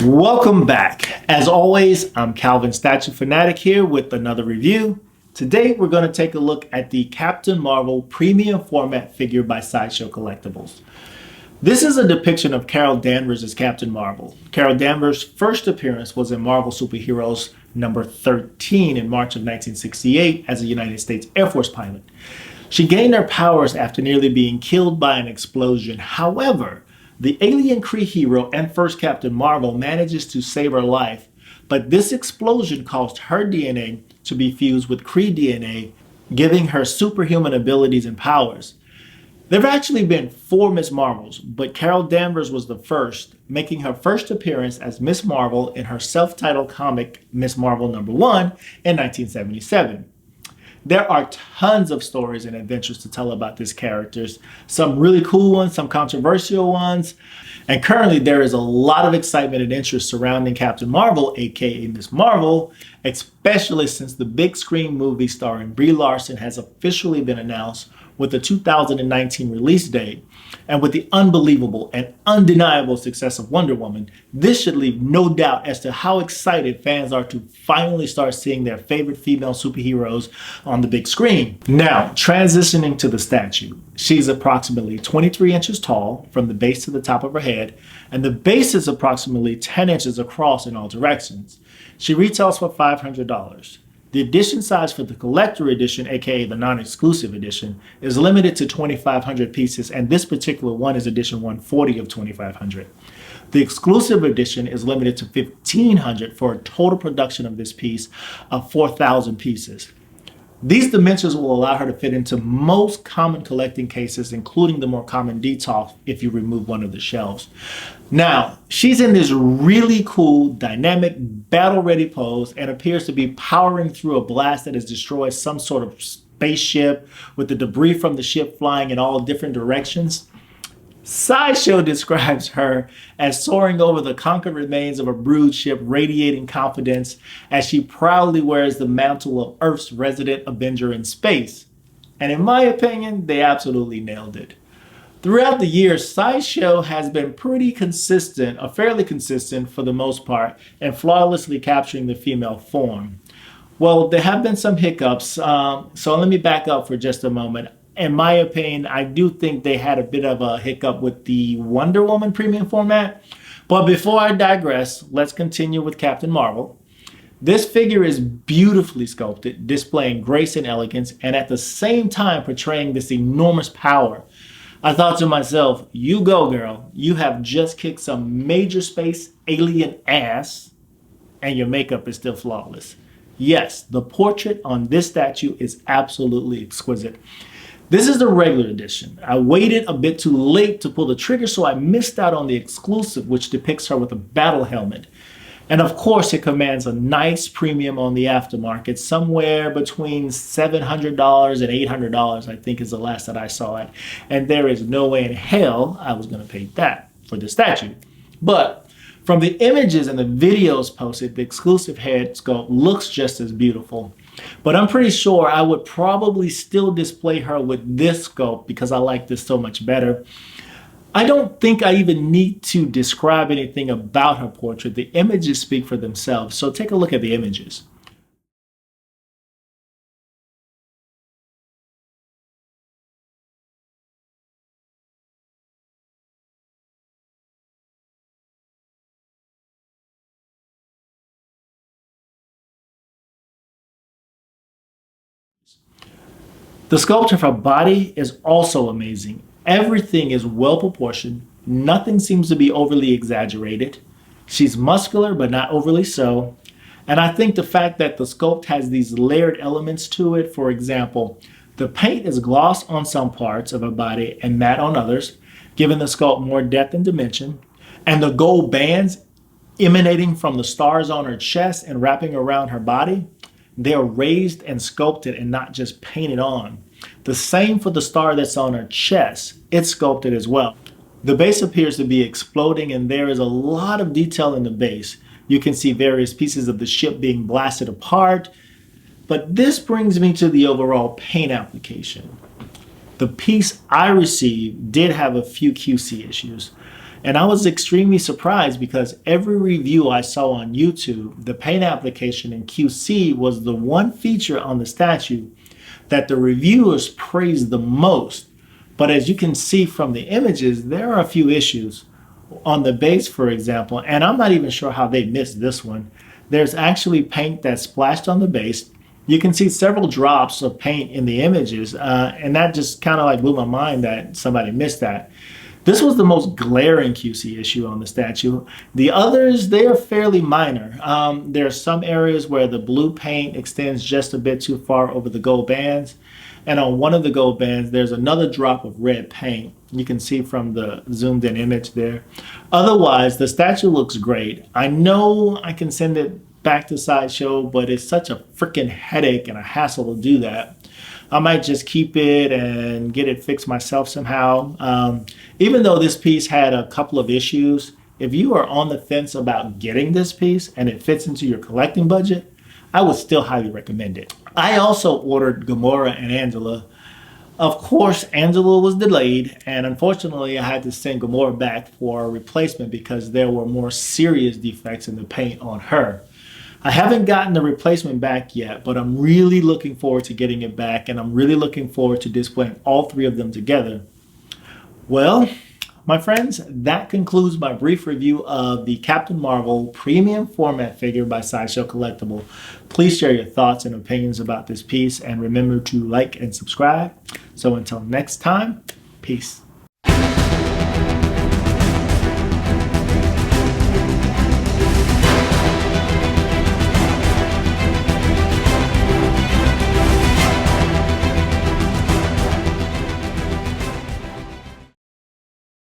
Welcome back. As always, I'm Calvin Statue Fanatic here with another review. Today we're going to take a look at the Captain Marvel premium format figure by Sideshow Collectibles. This is a depiction of Carol Danvers as Captain Marvel. Carol Danvers' first appearance was in Marvel Superheroes number 13 in March of 1968 as a United States Air Force pilot. She gained her powers after nearly being killed by an explosion. However, the alien Kree hero and first Captain Marvel manages to save her life, but this explosion caused her DNA to be fused with Kree DNA, giving her superhuman abilities and powers. There have actually been 4 Miss Marvels, but Carol Danvers was the first, making her first appearance as Miss Marvel in her self-titled comic Miss Marvel number 1 in 1977. There are tons of stories and adventures to tell about these characters, some really cool ones, some controversial ones, and currently there is a lot of excitement and interest surrounding Captain Marvel, aka Miss Marvel, especially since the big screen movie starring Brie Larson has officially been announced with the 2019 release date. And with the unbelievable and undeniable success of Wonder Woman, this should leave no doubt as to how excited fans are to finally start seeing their favorite female superheroes on the big screen. Now, transitioning to the statue. She's approximately 23 inches tall from the base to the top of her head, and the base is approximately 10 inches across in all directions. She retails for $500. The edition size for the collector edition, aka the non-exclusive edition, is limited to 2,500 pieces, and this particular one is edition 140 of 2,500. The exclusive edition is limited to 1,500 for a total production of this piece of 4,000 pieces. These dimensions will allow her to fit into most common collecting cases, including the more common detail if you remove one of the shelves. Now, she's in this really cool, dynamic, battle-ready pose and appears to be powering through a blast that has destroyed some sort of spaceship with the debris from the ship flying in all different directions. Sideshow describes her as soaring over the conquered remains of a brood ship, radiating confidence as she proudly wears the mantle of Earth's resident Avenger in space. And in my opinion, they absolutely nailed it. Throughout the years, Sideshow has been pretty consistent, or fairly consistent for the most part, in flawlessly capturing the female form. Well, there have been some hiccups, so let me back up for just a moment. In my opinion, I do think they had a bit of a hiccup with the Wonder Woman premium format. But before I digress, let's continue with Captain Marvel. This figure is beautifully sculpted, displaying grace and elegance, and at the same time portraying this enormous power. I thought to myself, you go girl, you have just kicked some major space alien ass, and your makeup is still flawless. Yes, the portrait on this statue is absolutely exquisite. This is the regular edition. I waited a bit too late to pull the trigger, so I missed out on the exclusive, which depicts her with a battle helmet. And of course, it commands a nice premium on the aftermarket, somewhere between $700 and $800, I think is the last that I saw it. And there is no way in hell I was going to pay that for the statue. But from the images and the videos posted, the exclusive head sculpt looks just as beautiful. But I'm pretty sure I would probably still display her with this sculpt because I like this so much better. I don't think I even need to describe anything about her portrait. The images speak for themselves, so take a look at the images. The sculpture of her body is also amazing. Everything is well proportioned. Nothing seems to be overly exaggerated. She's muscular, but not overly so. And I think the fact that the sculpt has these layered elements to it, for example, the paint is gloss on some parts of her body and matte on others, giving the sculpt more depth and dimension. And the gold bands emanating from the stars on her chest and wrapping around her body, they're raised and sculpted and not just painted on. The same for the star that's on her chest. It's sculpted as well. The base appears to be exploding, and there is a lot of detail in the base. You can see various pieces of the ship being blasted apart. But this brings me to the overall paint application. The piece I received did have a few QC issues. And I was extremely surprised because every review I saw on YouTube, the paint application in QC was the one feature on the statue that the reviewers praised the most. But as you can see from the images, there are a few issues. On the base, for example, and I'm not even sure how they missed this one, there's actually paint that splashed on the base. You can see several drops of paint in the images, and that just kind of like blew my mind that somebody missed that. This was the most glaring QC issue on the statue. The others, they are fairly minor. There are some areas where the blue paint extends just a bit too far over the gold bands. And on one of the gold bands, there's another drop of red paint. You can see from the zoomed in image there. Otherwise, the statue looks great. I know I can send it back to Sideshow, but it's such a freaking headache and a hassle to do that. I might just keep it and get it fixed myself somehow. Even though this piece had a couple of issues, if you are on the fence about getting this piece and it fits into your collecting budget, I would still highly recommend it. I also ordered Gomorrah and Angela. Of course, Angela was delayed, and unfortunately I had to send Gomorrah back for a replacement because there were more serious defects in the paint on her. I haven't gotten the replacement back yet, but I'm really looking forward to getting it back, and I'm really looking forward to displaying all three of them together. Well, my friends, that concludes my brief review of the Captain Marvel premium format figure by Sideshow Collectible. Please share your thoughts and opinions about this piece, and remember to like and subscribe. So until next time, peace.